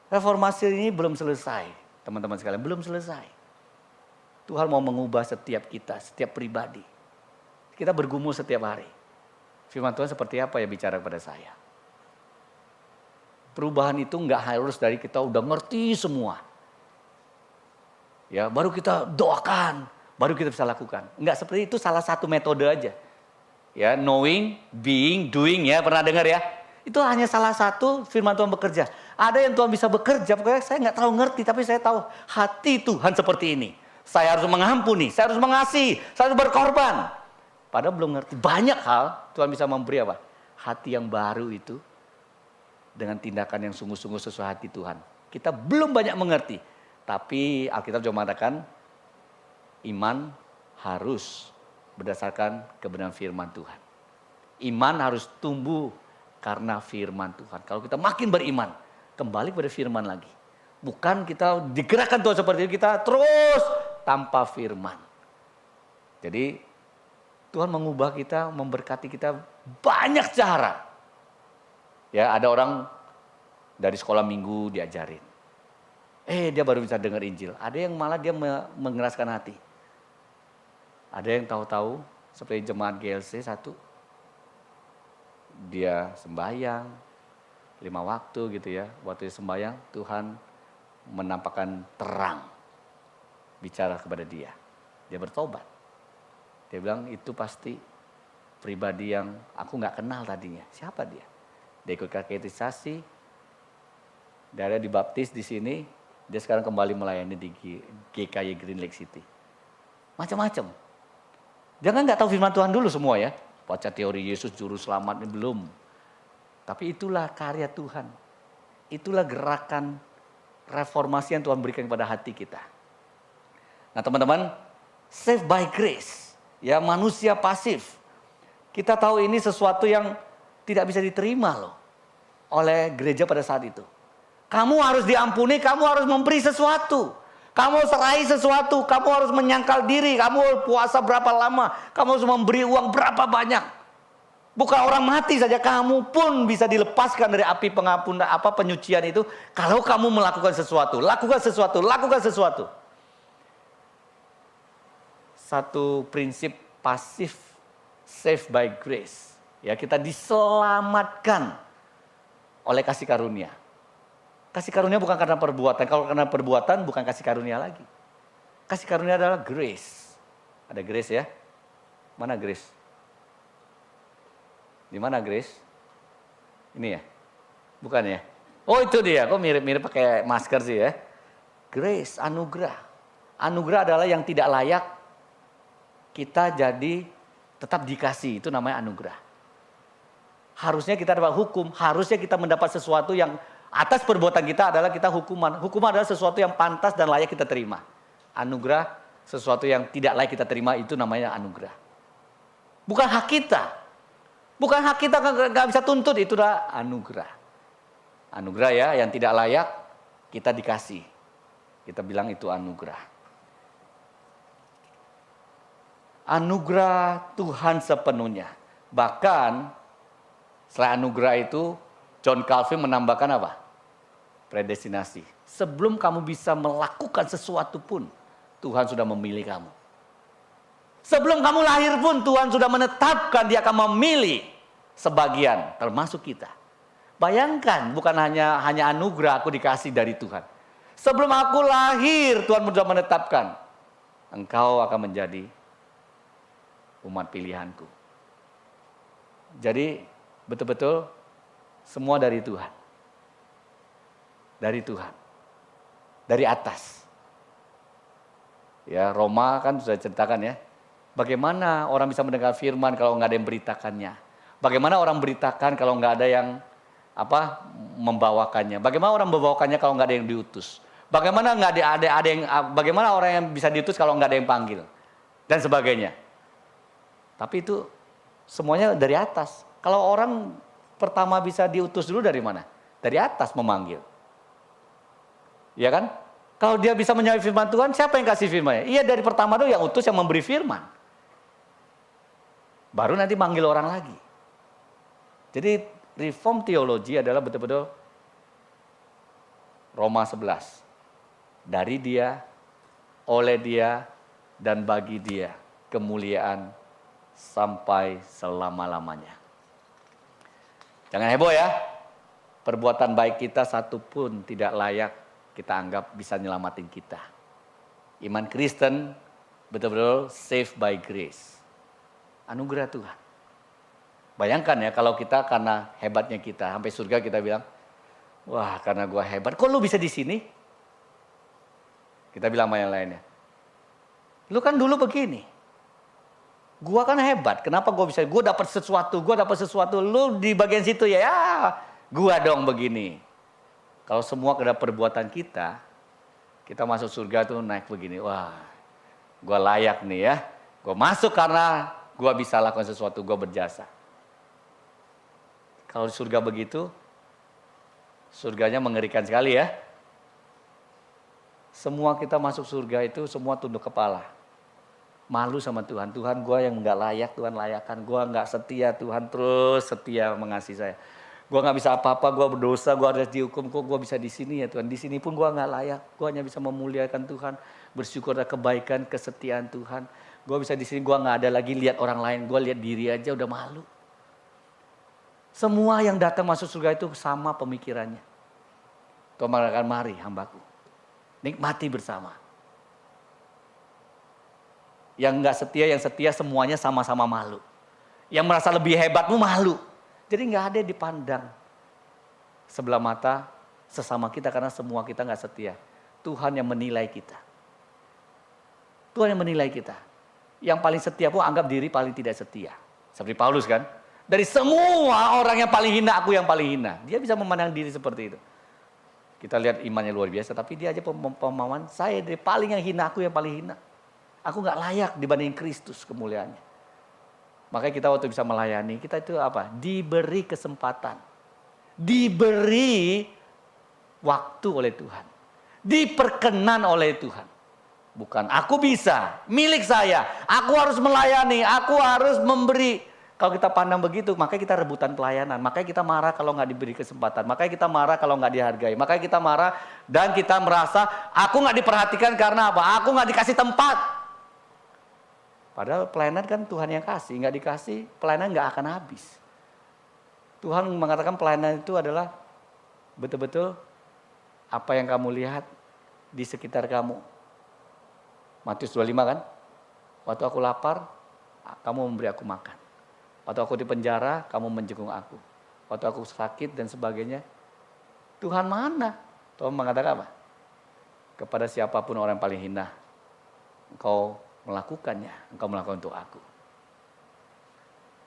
reformasi ini belum selesai. Teman-teman sekalian, belum selesai. Tuhan mau mengubah setiap kita, setiap pribadi. Kita bergumul setiap hari. Firman Tuhan seperti apa ya bicara kepada saya. Perubahan itu nggak harus dari kita udah ngerti semua. Ya, baru kita doakan, baru kita bisa lakukan. Enggak seperti itu, salah satu metode aja. Ya, knowing, being, doing ya, pernah dengar ya? Itu hanya salah satu firman Tuhan bekerja. Ada yang Tuhan bisa bekerja, pokoknya saya nggak terlalu ngerti, tapi saya tahu hati Tuhan seperti ini. Saya harus mengampuni, saya harus mengasihi, saya harus berkorban. Padahal belum ngerti. Banyak hal Tuhan bisa memberi apa? Hati yang baru itu dengan tindakan yang sungguh-sungguh sesuai hati Tuhan. Kita belum banyak mengerti. Tapi Alkitab juga mengatakan iman harus berdasarkan kebenaran firman Tuhan. Iman harus tumbuh karena firman Tuhan. Kalau kita makin beriman, kembali pada firman lagi. Bukan kita digerakkan Tuhan seperti itu, kita terus tanpa firman. Jadi Tuhan mengubah kita, memberkati kita banyak cara. Ya, ada orang dari sekolah minggu diajarin. Dia baru bisa dengar Injil. Ada yang malah dia mengeraskan hati. Ada yang tahu-tahu seperti jemaat GLC satu. Dia sembahyang 5 waktu gitu ya. Waktu dia sembahyang Tuhan menampakkan terang. Bicara kepada dia. Dia bertobat. Dia bilang itu pasti pribadi yang aku gak kenal tadinya. Siapa dia? Dia ikut katekisasi. Dia dibaptis di sini. Dia sekarang kembali melayani di GKY Green Lake City. Macam-macam. Dia kan gak tahu firman Tuhan dulu semua ya. Baca teori Yesus juru selamat ini belum. Tapi itulah karya Tuhan. Itulah gerakan reformasi yang Tuhan berikan kepada hati kita. Nah teman-teman, saved by grace, ya manusia pasif. Kita tahu ini sesuatu yang tidak bisa diterima loh oleh gereja pada saat itu. Kamu harus diampuni, kamu harus memberi sesuatu. Kamu harus raih sesuatu, kamu harus menyangkal diri, kamu harus puasa berapa lama, kamu harus memberi uang berapa banyak. Bukan orang mati saja, kamu pun bisa dilepaskan dari api pengampunan, penyucian itu kalau kamu melakukan sesuatu, lakukan sesuatu, lakukan sesuatu. Satu prinsip pasif, saved by grace. Ya, kita diselamatkan oleh kasih karunia. Kasih karunia bukan karena perbuatan. Kalau karena perbuatan bukan kasih karunia lagi. Kasih karunia adalah grace. Ada grace ya? Mana grace? Di mana grace? Ini ya? Bukan ya? Oh itu dia, kok mirip-mirip pakai masker sih ya. Grace, anugerah. Anugerah adalah yang tidak layak kita jadi tetap dikasih, itu namanya anugerah. Harusnya kita dapat hukum, harusnya kita mendapat sesuatu yang atas perbuatan kita adalah kita hukuman. Hukuman adalah sesuatu yang pantas dan layak kita terima. Anugerah, sesuatu yang tidak layak kita terima, itu namanya anugerah. Bukan hak kita. Bukan hak kita, gak bisa tuntut, itu adalah anugerah. Anugerah ya, yang tidak layak kita dikasih. Kita bilang itu anugerah. Anugerah Tuhan sepenuhnya. Bahkan selain anugerah itu, John Calvin menambahkan apa? Predestinasi. Sebelum kamu bisa melakukan sesuatu pun, Tuhan sudah memilih kamu. Sebelum kamu lahir pun Tuhan sudah menetapkan dia akan memilih sebagian, termasuk kita. Bayangkan, bukan hanya anugerah aku dikasih dari Tuhan. Sebelum aku lahir, Tuhan sudah menetapkan engkau akan menjadi umat pilihanku. Jadi betul-betul semua dari Tuhan. Dari Tuhan. Dari atas. Ya, Roma kan sudah ceritakan ya. Bagaimana orang bisa mendengar firman kalau nggak ada yang beritakannya? Bagaimana orang beritakan kalau nggak ada yang membawakannya? Bagaimana orang membawakannya kalau nggak ada yang diutus? Bagaimana bagaimana orang yang bisa diutus kalau nggak ada yang panggil? Dan sebagainya. Tapi itu semuanya dari atas. Kalau orang pertama bisa diutus dulu dari mana? Dari atas memanggil. Ya kan? Kalau dia bisa menyamai firman Tuhan, siapa yang kasih firman? Iya, dari pertama itu yang utus, yang memberi firman. Baru nanti manggil orang lagi. Jadi reform teologi adalah betul-betul Roma 11. Dari dia, oleh dia, dan bagi dia kemuliaan sampai selama-lamanya. Jangan heboh ya. Perbuatan baik kita satu pun tidak layak kita anggap bisa nyelamatin kita. Iman Kristen betul-betul saved by grace. Anugerah Tuhan. Bayangkan ya kalau kita karena hebatnya kita sampai surga kita bilang, wah karena gua hebat, kok lu bisa di sini? Kita bilang sama yang lainnya, lu kan dulu begini. Gua kan hebat, kenapa gua bisa? Gua dapat sesuatu, lu di bagian situ ya, gua dong begini. Kalau semua karena perbuatan kita masuk surga tuh naik begini, wah gua layak nih ya. Gua masuk karena gua bisa lakukan sesuatu, gua berjasa. Kalau di surga begitu, surganya mengerikan sekali ya. Semua kita masuk surga itu semua tunduk kepala. Malu sama Tuhan. Tuhan, gue yang gak layak, Tuhan layakkan. Gue gak setia, Tuhan terus setia mengasihi saya. Gue gak bisa apa-apa, gue berdosa, gue harus dihukum. Kok gue bisa di sini ya Tuhan? Di sini pun gue gak layak. Gue hanya bisa memuliakan Tuhan. Bersyukur atas kebaikan, kesetiaan Tuhan. Gue bisa di sini, gue gak ada lagi lihat orang lain. Gue lihat diri aja udah malu. Semua yang datang masuk surga itu sama pemikirannya. Tuhan mengatakan, mari hambaku. Nikmati bersama. Yang nggak setia, yang setia semuanya sama-sama malu. Yang merasa lebih hebatmu malu. Jadi nggak ada yang dipandang sebelah mata sesama kita karena semua kita nggak setia. Tuhan yang menilai kita. Tuhan yang menilai kita. Yang paling setia pun anggap diri paling tidak setia. Seperti Paulus kan. Dari semua orang yang paling hina, aku yang paling hina. Dia bisa memandang diri seperti itu. Kita lihat imannya luar biasa, tapi dia aja pemahaman, saya dari paling yang hina, aku yang paling hina. Aku gak layak dibanding Kristus kemuliaannya. Makanya kita waktu bisa melayani, kita itu apa? Diberi kesempatan. Diberi waktu oleh Tuhan. Diperkenan oleh Tuhan. Bukan aku bisa, milik saya. Aku harus melayani, aku harus memberi. Kalau kita pandang begitu, makanya kita rebutan pelayanan. Makanya kita marah kalau gak diberi kesempatan. Makanya kita marah kalau gak dihargai. Makanya kita marah dan kita merasa aku gak diperhatikan karena apa? Aku gak dikasih tempat. Padahal pelayanan kan Tuhan yang kasih, nggak dikasih pelayanan nggak akan habis. Tuhan mengatakan pelayanan itu adalah betul-betul apa yang kamu lihat di sekitar kamu. Matius 25 kan, waktu aku lapar, kamu memberi aku makan. Waktu aku di penjara, kamu menjenguk aku. Waktu aku sakit dan sebagainya, Tuhan mana? Tuhan mengatakan apa? Kepada siapapun orang yang paling hina, engkau melakukannya, engkau melakukan untuk aku.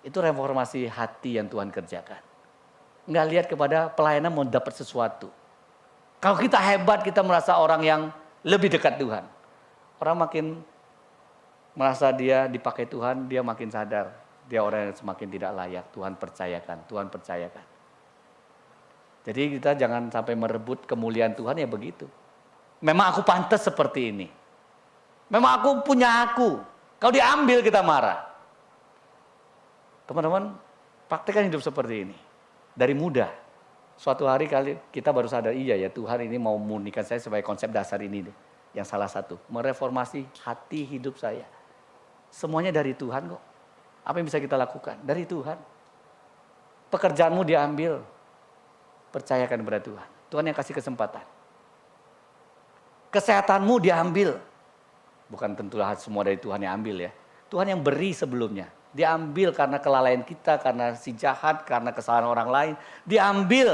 Itu reformasi hati yang Tuhan kerjakan. Enggak lihat kepada pelayanan mau dapat sesuatu. Kalau kita hebat, kita merasa orang yang lebih dekat Tuhan. Orang makin merasa dia dipakai Tuhan, dia makin sadar. Dia orang yang semakin tidak layak, Tuhan percayakan, Tuhan percayakan. Jadi kita jangan sampai merebut kemuliaan Tuhan ya begitu. Memang aku pantas seperti ini. Memang aku punya aku. Kalau diambil kita marah. Teman-teman, praktekkan hidup seperti ini. Dari muda. Suatu hari kita baru sadar, iya ya Tuhan ini mau memurnikan saya sebagai konsep dasar ini deh. Yang salah satu, mereformasi hati hidup saya. Semuanya dari Tuhan kok. Apa yang bisa kita lakukan? Dari Tuhan. Pekerjaanmu diambil. Percayakan kepada Tuhan. Tuhan yang kasih kesempatan. Kesehatanmu diambil. Bukan tentulah semua dari Tuhan yang ambil ya. Tuhan yang beri sebelumnya. Diambil karena kelalaian kita, karena si jahat, karena kesalahan orang lain. Diambil.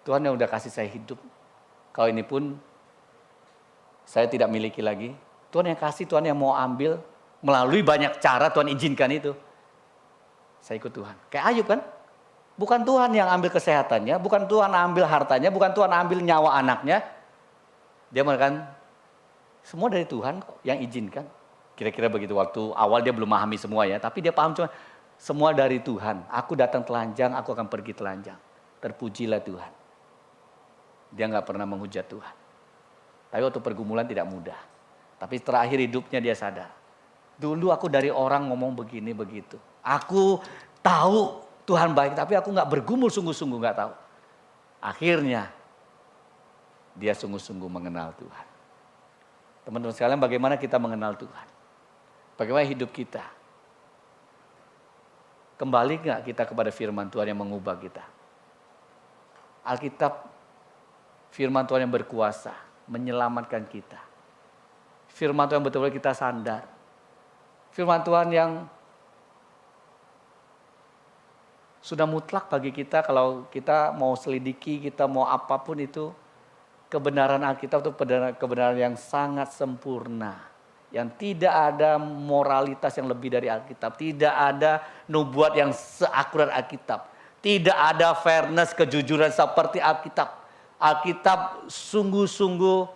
Tuhan yang udah kasih saya hidup. Kalau ini pun saya tidak miliki lagi. Tuhan yang kasih, Tuhan yang mau ambil. Melalui banyak cara Tuhan izinkan itu. Saya ikut Tuhan. Kayak Ayub kan. Bukan Tuhan yang ambil kesehatannya. Bukan Tuhan ambil hartanya. Bukan Tuhan ambil nyawa anaknya. Dia mengatakan, semua dari Tuhan kok yang izinkan. Kira-kira begitu, waktu awal dia belum memahami semua ya. Tapi dia paham cuma semua dari Tuhan. Aku datang telanjang, aku akan pergi telanjang. Terpujilah Tuhan. Dia gak pernah menghujat Tuhan. Tapi waktu pergumulan tidak mudah. Tapi terakhir hidupnya dia sadar. Dulu aku dari orang ngomong begini begitu. Aku tahu Tuhan baik, tapi aku gak bergumul sungguh-sungguh gak tahu. Akhirnya dia sungguh-sungguh mengenal Tuhan. Teman-teman sekalian, bagaimana kita mengenal Tuhan? Bagaimana hidup kita? Kembali gak kita kepada firman Tuhan yang mengubah kita? Alkitab, firman Tuhan yang berkuasa, menyelamatkan kita. Firman Tuhan yang betul-betul kita sandar. Firman Tuhan yang sudah mutlak bagi kita kalau kita mau selidiki, kita mau apapun itu. Kebenaran Alkitab itu kebenaran yang sangat sempurna. Yang tidak ada moralitas yang lebih dari Alkitab. Tidak ada nubuat yang seakurat Alkitab. Tidak ada fairness, kejujuran seperti Alkitab. Alkitab sungguh-sungguh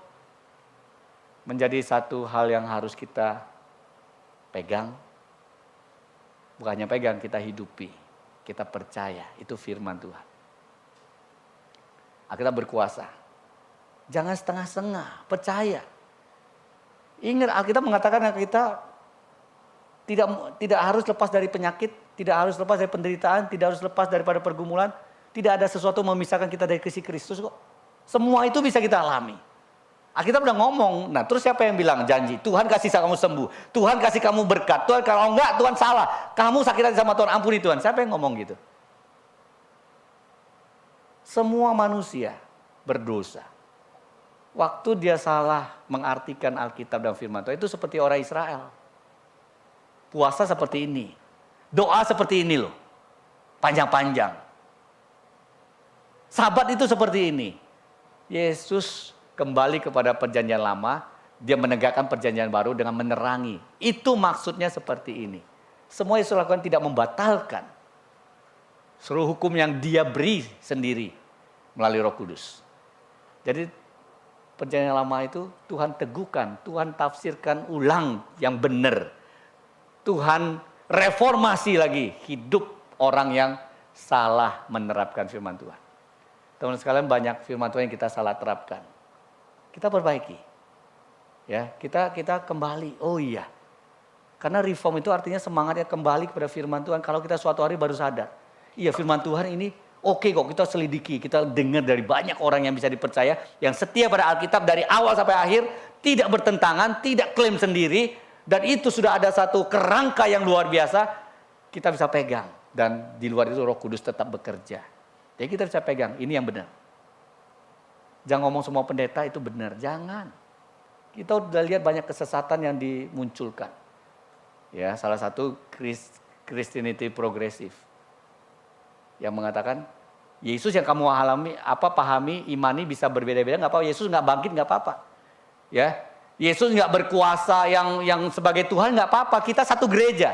menjadi satu hal yang harus kita pegang. Bukan hanya pegang, kita hidupi. Kita percaya, itu firman Tuhan. Alkitab berkuasa. Jangan setengah-setengah, percaya. Ingat Alkitab mengatakan kita tidak harus lepas dari penyakit, tidak harus lepas dari penderitaan, tidak harus lepas daripada pergumulan. Tidak ada sesuatu memisahkan kita dari kasih Kristus kok. Semua itu bisa kita alami. Alkitab udah ngomong, nah terus siapa yang bilang janji? Tuhan kasih kamu sembuh, Tuhan kasih kamu berkat. Tuhan kalau enggak, Tuhan salah. Kamu sakit hati sama Tuhan, ampuni Tuhan. Siapa yang ngomong gitu? Semua manusia berdosa. Waktu dia salah mengartikan Alkitab dan firman Tuhan, itu seperti orang Israel. Puasa seperti ini. Doa seperti ini loh. Panjang-panjang. Sabat itu seperti ini. Yesus kembali kepada perjanjian lama. Dia menegakkan perjanjian baru dengan menerangi. Itu maksudnya seperti ini. Semua Yesus lakukan tidak membatalkan seluruh hukum yang dia beri sendiri melalui Roh Kudus. Jadi perjanjian lama itu Tuhan teguhkan, Tuhan tafsirkan ulang yang benar. Tuhan reformasi lagi hidup orang yang salah menerapkan firman Tuhan. Teman-teman sekalian, banyak firman Tuhan yang kita salah terapkan. Kita perbaiki. Ya, kita kembali. Oh iya. Karena reform itu artinya semangatnya kembali kepada firman Tuhan. Kalau kita suatu hari baru sadar. Iya, firman Tuhan ini oke kok, kita selidiki, kita dengar dari banyak orang yang bisa dipercaya, yang setia pada Alkitab dari awal sampai akhir, tidak bertentangan, tidak klaim sendiri, dan itu sudah ada satu kerangka yang luar biasa, kita bisa pegang. Dan di luar itu Roh Kudus tetap bekerja. Jadi kita bisa pegang, ini yang benar. Jangan ngomong semua pendeta itu benar, jangan. Kita udah lihat banyak kesesatan yang dimunculkan. Ya, salah satu Christianity progresif yang mengatakan Yesus yang kamu pahami, imani bisa berbeda-beda, nggak apa-apa. Yesus nggak bangkit nggak apa-apa, ya. Yesus nggak berkuasa yang sebagai Tuhan nggak apa-apa. Kita satu gereja,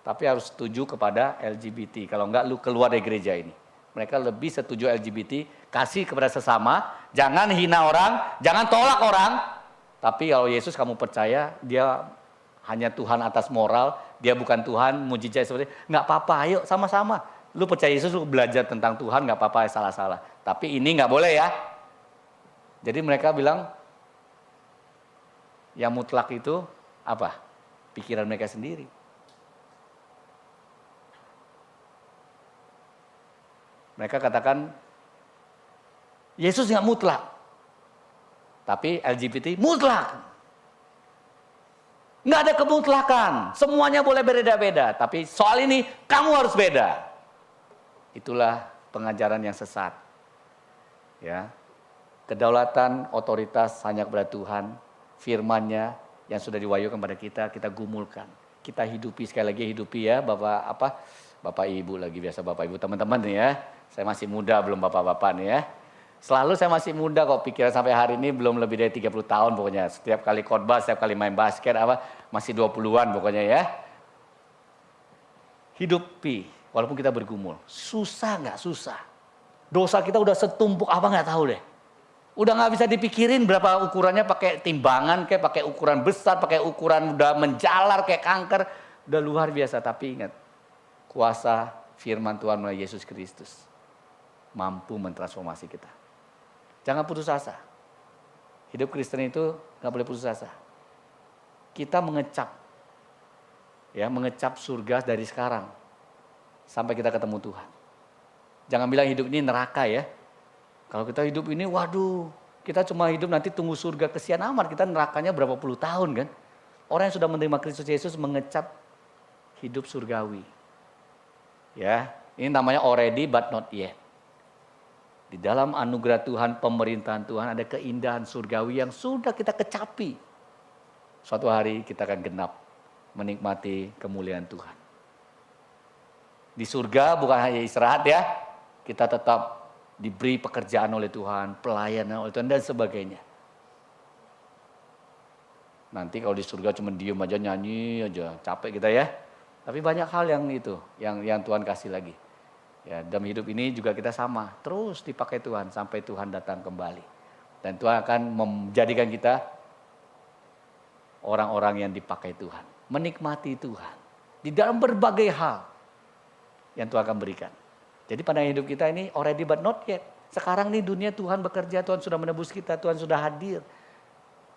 tapi harus setuju kepada LGBT. Kalau nggak, lu keluar dari gereja ini. Mereka lebih setuju LGBT, kasih kepada sesama, jangan hina orang, jangan tolak orang. Tapi kalau Yesus kamu percaya, dia hanya Tuhan atas moral, dia bukan Tuhan, mujizat seperti nggak apa-apa. Ayo sama-sama. Lu percaya Yesus, lu belajar tentang Tuhan, gak apa-apa, salah-salah. Tapi ini gak boleh ya. Jadi mereka bilang, yang mutlak itu apa? Pikiran mereka sendiri. Mereka katakan, Yesus gak mutlak. Tapi LGBT mutlak. Gak ada kemutlakan. Semuanya boleh beda-beda. Tapi soal ini, kamu harus beda. Itulah pengajaran yang sesat. Ya. Kedaulatan, otoritas hanya kepada Tuhan. Firman-Nya yang sudah diwahyukan kepada kita gumulkan. Kita hidupi, sekali lagi hidupi ya, Bapak Ibu lagi, biasa Bapak Ibu teman-teman nih ya. Saya masih muda, belum Bapak-bapak nih ya. Selalu saya masih muda kok, pikiran sampai hari ini belum lebih dari 30 tahun pokoknya. Setiap kali khotbah, setiap kali main basket masih 20-an pokoknya ya. Hidupi. Walaupun kita bergumul, susah nggak susah. Dosa kita udah setumpuk apa nggak tahu deh. Udah nggak bisa dipikirin berapa ukurannya, pakai timbangan, kayak pakai ukuran besar, pakai ukuran udah menjalar kayak kanker, udah luar biasa. Tapi ingat, kuasa firman Tuhan melalui Yesus Kristus mampu mentransformasi kita. Jangan putus asa. Hidup Kristen itu nggak boleh putus asa. Kita mengecap surga dari sekarang. Sampai kita ketemu Tuhan. Jangan bilang hidup ini neraka ya. Kalau kita hidup ini, waduh, kita cuma hidup nanti tunggu surga, kesian amat. Kita nerakanya berapa puluh tahun kan. Orang yang sudah menerima Kristus Yesus mengecap hidup surgawi. Ya, ini namanya already but not yet. Di dalam anugerah Tuhan, pemerintahan Tuhan ada keindahan surgawi yang sudah kita kecapi. Suatu hari kita akan genap menikmati kemuliaan Tuhan. Di surga bukan hanya istirahat ya, kita tetap diberi pekerjaan oleh Tuhan, pelayanan oleh Tuhan dan sebagainya. Nanti kalau di surga cuma diem aja, nyanyi aja, capek kita ya. Tapi banyak hal yang Tuhan kasih lagi. Ya, dalam hidup ini juga kita sama, terus dipakai Tuhan sampai Tuhan datang kembali. Dan Tuhan akan menjadikan kita orang-orang yang dipakai Tuhan, menikmati Tuhan di dalam berbagai hal yang Tuhan akan berikan. Jadi pada hidup kita ini already but not yet. Sekarang nih dunia Tuhan bekerja, Tuhan sudah menebus kita, Tuhan sudah hadir.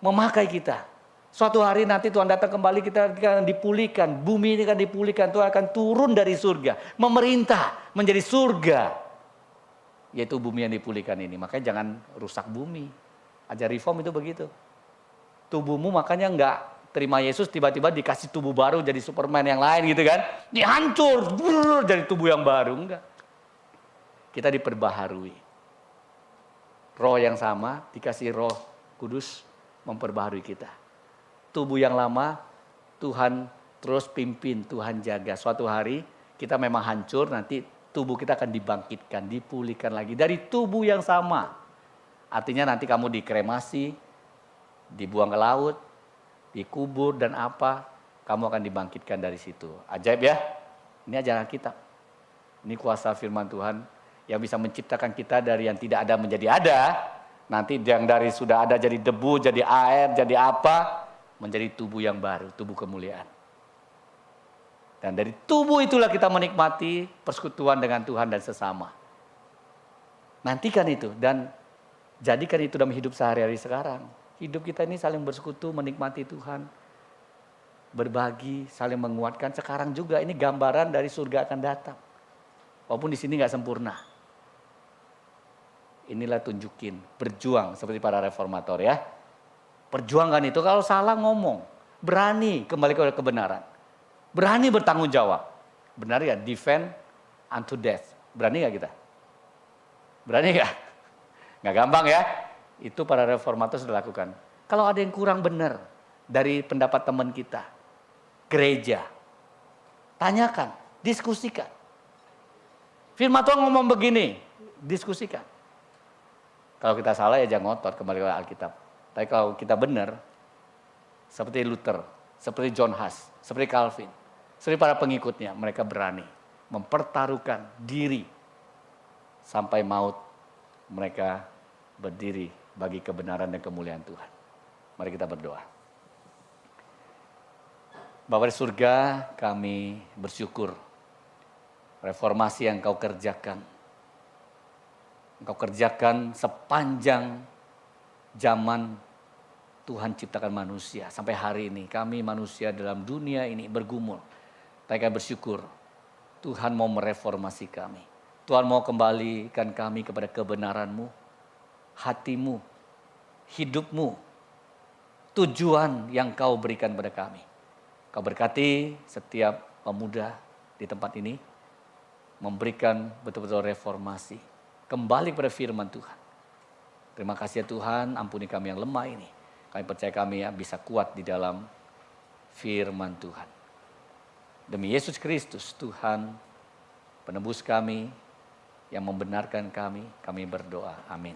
Memakai kita. Suatu hari nanti Tuhan datang kembali, kita akan dipulihkan. Bumi ini akan dipulihkan, Tuhan akan turun dari surga. Memerintah menjadi surga. Yaitu bumi yang dipulihkan ini. Makanya jangan rusak bumi. Ajar reform itu begitu. Tubuhmu makanya enggak terima Yesus, tiba-tiba dikasih tubuh baru jadi Superman yang lain gitu kan. Dihancur, jadi tubuh yang baru. Enggak. Kita diperbaharui. Roh yang sama, dikasih roh Kudus memperbaharui kita. Tubuh yang lama Tuhan terus pimpin, Tuhan jaga. Suatu hari kita memang hancur, nanti tubuh kita akan dibangkitkan, dipulihkan lagi dari tubuh yang sama. Artinya nanti kamu dikremasi, dibuang ke laut, dikubur dan apa, kamu akan dibangkitkan dari situ. Ajaib ya. Ini ajaran Alkitab. Ini kuasa firman Tuhan yang bisa menciptakan kita dari yang tidak ada menjadi ada. Nanti yang dari sudah ada jadi debu, jadi air, jadi apa, menjadi tubuh yang baru, tubuh kemuliaan. Dan dari tubuh itulah kita menikmati persekutuan dengan Tuhan dan sesama. Nantikan itu dan jadikan itu dalam hidup sehari-hari sekarang. Hidup kita ini saling bersekutu, menikmati Tuhan. Berbagi, saling menguatkan. Sekarang juga ini gambaran dari surga akan datang. Walaupun di sini nggak sempurna. Inilah tunjukin, berjuang seperti para reformator ya. Perjuangkan itu, kalau salah ngomong. Berani kembali ke kebenaran. Berani bertanggung jawab. Benar ya, defend unto death. Berani gak kita? Berani gak? Gak gampang ya. Itu para reformator sudah lakukan. Kalau ada yang kurang benar dari pendapat teman kita, gereja, tanyakan, diskusikan. Firman Tuhan ngomong begini, diskusikan. Kalau kita salah ya jangan ngotot, kembali ke Alkitab. Tapi kalau kita benar, seperti Luther, seperti John Huss, seperti Calvin, seperti para pengikutnya, mereka berani mempertaruhkan diri sampai maut. Mereka berdiri bagi kebenaran dan kemuliaan Tuhan. Mari kita berdoa. Bapa di surga, kami bersyukur reformasi yang Kau kerjakan. Engkau kerjakan sepanjang zaman Tuhan ciptakan manusia. Sampai hari ini kami manusia dalam dunia ini bergumul. Tapi kami bersyukur Tuhan mau mereformasi kami. Tuhan mau kembalikan kami kepada kebenaran-Mu, hati-Mu, hidup-Mu, tujuan yang Kau berikan kepada kami. Kau berkati setiap pemuda di tempat ini, memberikan betul-betul reformasi. Kembali kepada firman Tuhan. Terima kasih ya Tuhan, ampuni kami yang lemah ini. Kami percaya kami bisa kuat di dalam firman Tuhan. Demi Yesus Kristus, Tuhan penebus kami, yang membenarkan kami berdoa. Amin.